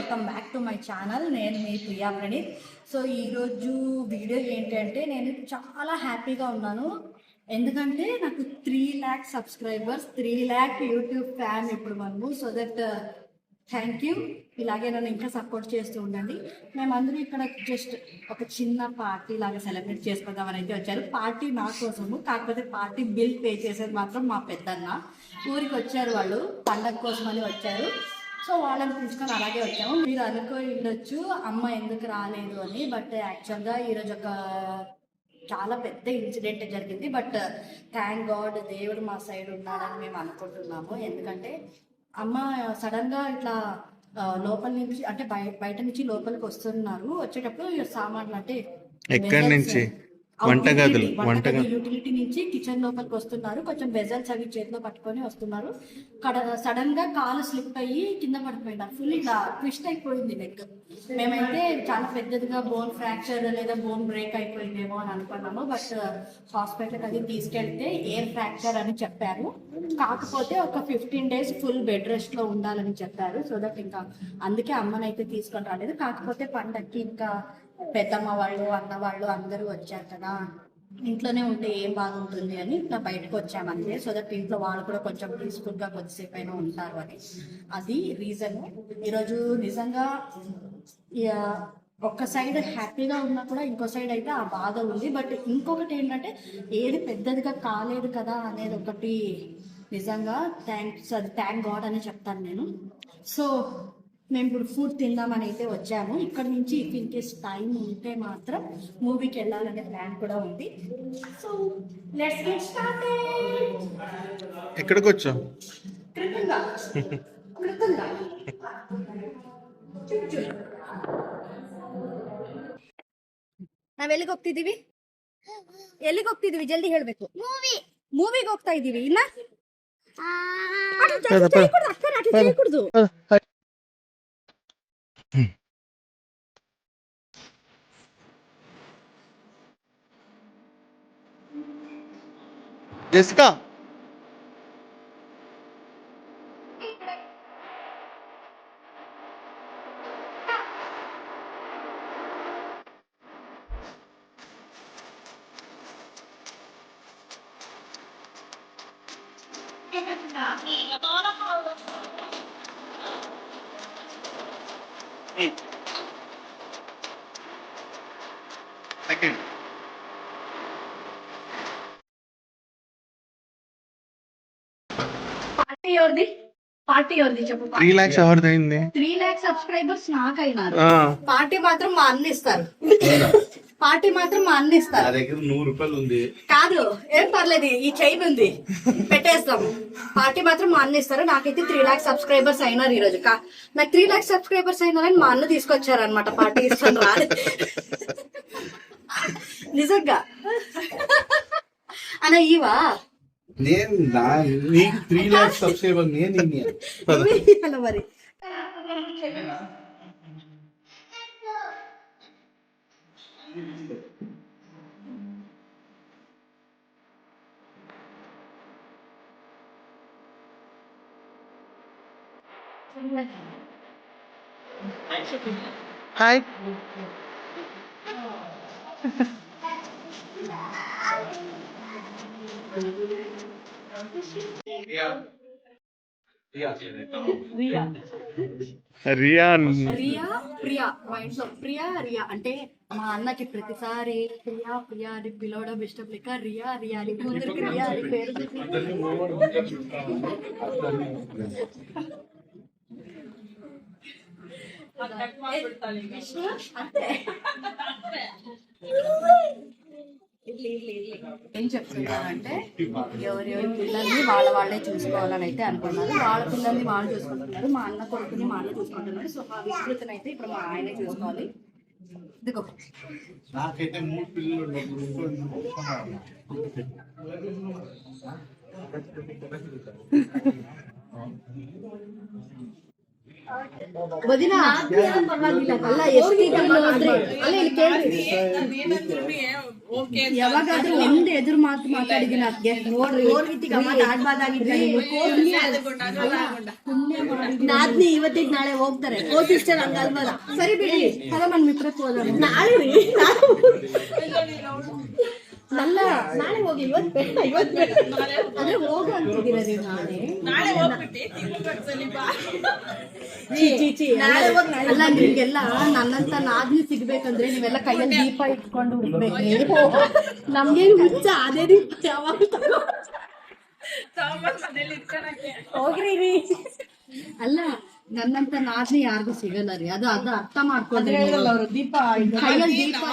Welcome back to my channel. నేను మీ Priya Praneeth. So ఈరోజు video ఏంటంటే నేను చాలా హ్యాపీగా ఉన్నాను. ఎందుకంటే నాకు 3,00,000 సబ్స్క్రైబర్స్, 3,00,000 యూట్యూబ్ ఫ్యాన్ ఇప్పుడు మనము. So that thank you. ఇలాగే నన్ను ఇంకా సపోర్ట్ చేస్తూ ఉండండి. మేమందరం ఇక్కడ జస్ట్ ఒక చిన్న పార్టీ లాగా సెలబ్రేట్ చేసుకుందామని అయితే వచ్చారు. పార్టీ నా కోసము, కాకపోతే పార్టీ బిల్ పే చేసేది మాత్రం మా పెద్దన్న. ఊరికి వచ్చారు, వాళ్ళు పండగ కోసమని వచ్చారు. సో వాళ్ళని పిలుచుకొని అలాగే వచ్చాము. మీరు అనుకోని ఉండొచ్చు అమ్మ ఎందుకు రాలేదు అని, బట్ యాక్చువల్గా ఈరోజు ఒక చాలా పెద్ద ఇన్సిడెంట్ జరిగింది. బట్ థ్యాంక్ గాడ్ దేవుడు మా సైడ్ ఉన్నాడని మేము అనుకుంటున్నాము. ఎందుకంటే అమ్మ సడన్గా ఇట్లా లోపల నుంచి అంటే బయట నుంచి లోపలికి వస్తున్నారు. వచ్చేటప్పుడు సామాన్లు అంటే ఎక్కడి నుంచి వంటగదులు యూటిలిటీ నుంచి కిచెన్ లోపలికి వస్తున్నారు. కొంచెం వెజల్స్ అవి చేతిలో పట్టుకొని వస్తున్నారు. సడన్ గా కాలు స్లిప్ అయ్యి కింద పడిపోయినారు. ఫుల్ ఇలా ట్విస్ట్ అయిపోయింది నెక్. మేమైతే చాలా పెద్దదిగా బోన్ ఫ్రాక్చర్ లేదా బోన్ బ్రేక్ అయిపోయిందేమో అని అనుకున్నాము. బట్ హాస్పిటల్కి అది తీసుకెళ్తే ఎయిర్ ఫ్రాక్చర్ అని చెప్పారు. కాకపోతే ఒక 15 days ఫుల్ బెడ్ రెస్ట్ లో ఉండాలని చెప్పారు. సో దట్ ఇంకా అందుకే అమ్మనైతే తీసుకొని రాలేదు. కాకపోతే పండక్కి ఇంకా పెద్దమ్మ వాళ్ళు, అన్న వాళ్ళు అందరూ వచ్చారు కదా, ఇంట్లోనే ఉంటే ఏం బాగుంటుంది అని ఇట్లా బయటకు వచ్చామంతే. సో దట్ ఇంట్లో వాళ్ళు కూడా కొంచెం పీస్ఫుల్ గా కొద్దిసేపు అయినా ఉంటారు అని, అది రీజన్. ఈరోజు నిజంగా ఒక్క సైడ్ హ్యాపీగా ఉన్నా కూడా ఇంకో సైడ్ అయితే ఆ బాధ ఉంది. బట్ ఇంకొకటి ఏంటంటే ఏది పెద్దదిగా కాలేదు కదా అనేది ఒకటి నిజంగా థ్యాంక్ గాడ్ అని చెప్తాను నేను. సో మేము ఇప్పుడు ఫుడ్ తిందామని అయితే వచ్చాము. ఇక్కడ నుంచి ఇఫ్ ఇన్ కేస్ టైం ఉంటే మాత్రం మూవీకి వెళ్ళాలనే ప్లాన్ కూడా ఉంది. So let's get started. ఎక్కడికి వచ్చాం? కృతంగా ನಾವ್ ಎಲ್ಲಿಗೆ ಹೋಗ್ತಿದೀವಿ? ಜಲ್ದಿ ಹೇಳ್ಬೇಕು. ಮೂವಿಗೆ ಹೋಗ್ತಾ ಇದೀವಿ. ಇನ್ನ ಕುಡ್ದು జెసికా సెకండ్ పార్టీ ఎవరిది చెప్పు. 3,00,000 ఎవరిది అయింది? 3,00,000 సబ్స్క్రైబర్స్ నాకైనారు. పార్టీ మాత్రం మా అన్న ఇస్తారు. నా దగ్గర 100 రూపాయలు ఉంది. కాదు, ఏం పర్లేదు, ఈ చైన్ ఉంది, పెట్టేస్తాము. పార్టీ మాత్రం మా అన్న ఇస్తారు. నాకైతే 3,00,000 సబ్స్క్రైబర్స్ అయినారు ఈ రోజు. నాకు 3,00,000 సబ్స్క్రైబర్స్ అయినారని మా అన్న తీసుకొచ్చారు అనమాట. పార్టీ ఇస్తాను రా నిజంగా అన్న ఇవా నేను నీకు 3,00,000 సబ్స్క్రైబర్ నేను మరి హాయ్. రియా ప్రియా మా ఇంట్లో రియా అంటే మా అన్నకి ప్రతిసారి ప్రియా అని పిలవడం ఇష్టం లేక రియా అని ముందరికి రియా అని పేరు ఏం చెప్తున్నారంటే ఎవరెవరి పిల్లల్ని వాళ్ళే చూసుకోవాలని అయితే అనుకున్నారు. వాళ్ళ పిల్లల్ని వాళ్ళు చూసుకుంటున్నారు, మా అన్న కొడుకుని మా అన్న చూసుకుంటున్నారు. సో ఆ విస్తృతిని అయితే ఇప్పుడు మా ఆయనే చూసుకోవాలి. ఇదిగో నాకైతే 3 పిల్లలు. వదిన ಅಲ್ಲ ಎಷ್ಟು ನೋಡ್ರಿ ಅಲ್ಲ ಇಲ್ಲಿ ಕೇಳ್ರಿ ಯಾವಾಗಾದ್ರೂ ಒಂದ್ ಎದುರು ಮಾತು ಮಾತಾಡಿದೀನಿ ಅದಕ್ಕೆ ನೋಡ್ರಿ ನಾದ್ನಿ ಇವತ್ತಿಗೆ ನಾಳೆ ಹೋಗ್ತಾರೆ ಓದಿಷ್ಟೇ ಹಂಗಲ್ವಲ್ಲ ಸರಿ ಬಿಡಿ ಅಲ್ಲ ನನ್ನ ಮಿತ್ರಕ್ಕೆ ಹೋದ ನಾಳೆ ರೀ ನಲ್ಲ ನಾಳೆ ಹೋಗಿ ಇವತ್ತು ಅಂದ್ರೆ ಹೋಗು ಅಂತಿದ್ದೀರ ನೀವು ನಾಳೆ ಅಲ್ಲ ನಿಮ್ಗೆಲ್ಲ ನನ್ನಂತ ನಾದ್ನಿ ಸಿಗ್ಬೇಕಂದ್ರೆ ನೀವೆಲ್ಲ ಕೈಯಲ್ಲಿ ದೀಪ ಇಟ್ಕೊಂಡು ಹುಡ್ಬೇಕು ನಮ್ಗೆ ಹುಚ್ಚ ಅದೇ ದೀಪ ಯಾವಾಗ ಹೋಗ್ರಿ ರೀ ಅಲ್ಲ ನನ್ನಂತ ನಾದ್ನಿ ಯಾರಿಗೂ ಸಿಗಲ್ಲ ರೀ ಅದು ಅರ್ಥ ಮಾಡ್ಕೊಂಡ್ರೆ ಅವರು ದೀಪ ಕೈಯಲ್ಲಿ ದೀಪ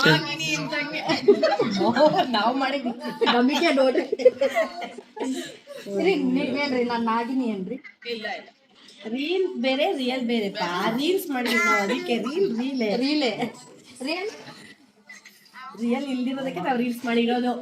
ನಾವು ಮಾಡಿ ನಂಬಿಕೆ ನೋಡ್ರಿ ನೀವ್ ಹೇಳ್ರಿ ನಾನ್ ನಾದಿನಿ ಏನ್ರಿ ರೀಲ್ಸ್ ಬೇರೆ ರಿಯಲ್ ಬೇರೆ ರೀಲ್ಸ್ ಮಾಡಿದ್ವಿ ನಾವು ಅದಕ್ಕೆ ರಿಯಲ್ ಇಲ್ದಿರೋದಕ್ಕೆ ನಾವು ರೀಲ್ಸ್ ಮಾಡಿರೋದು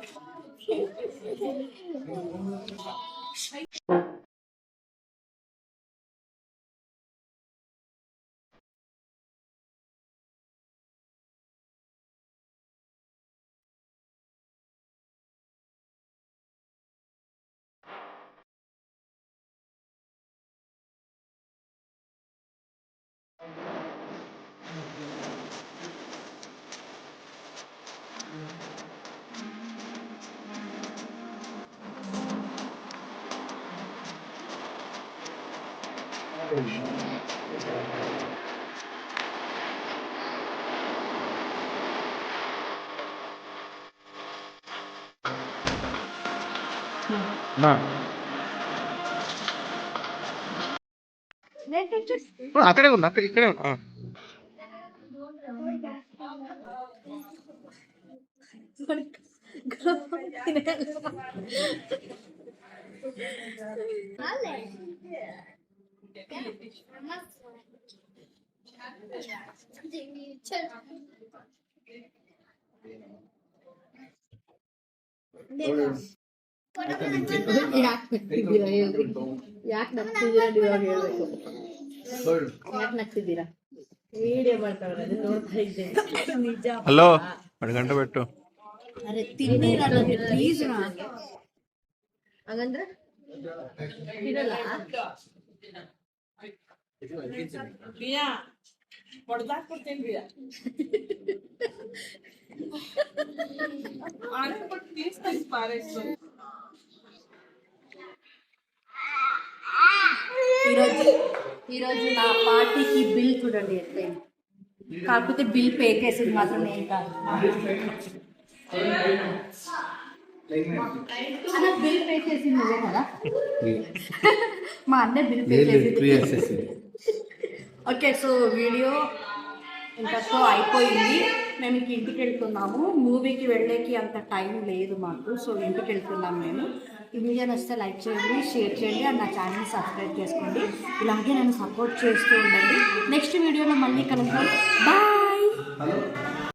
అక్కడే ఉంది అక్కడ ఇక్కడే ఉంది ಯಾಕೆ ನಗ್ತಿದ್ದೀರಾ ಇವಾಗ ಹೇಳ್ಬೇಕು ಯಾಕೆ ನಗ್ತಿದ್ದೀರಾ ವಿಡಿಯೋ ಮಾಡ್ತಾವ್ರೆ ಅದು ನೋಡ್ತಾ ಇದ್ದೇನೆ ನಿಜ హలో 1 ಗಂಟೆ ಬಿಟ್ಟು ಅರೆ ತಿನ್ನಿರಲ್ಲ ಪ್ಲೀಸ್ ಹಂಗಂದ್ರೆ ಇರಲ್ಲ ఈరోజు నా పార్టీకి బిల్ చూడండి ఎట్లయింది కాకపోతే బిల్ పే చేసేది మాత్రం ఏం కాదు అన్న బిల్ పే చేసింది నువ్వే కదా మా అన్న బిల్ పే చేసింది ఓకే సో వీడియో ఇంతతో అయిపోయింది మేము ఇంటికి వెళ్తున్నాము మూవీకి వెళ్ళేకి అంత టైం లేదు మాకు సో ఇంటికి వెళ్తున్నాము మేము ఈ వీడియో నచ్చితే లైక్ చేయండి షేర్ చేయండి అండ్ నా ఛానల్ని సబ్స్క్రైబ్ చేసుకోండి ఇలాగే నన్ను సపోర్ట్ చేస్తూ ఉండండి నెక్స్ట్ వీడియోలో మళ్ళీ కలుద్దాం బాయ్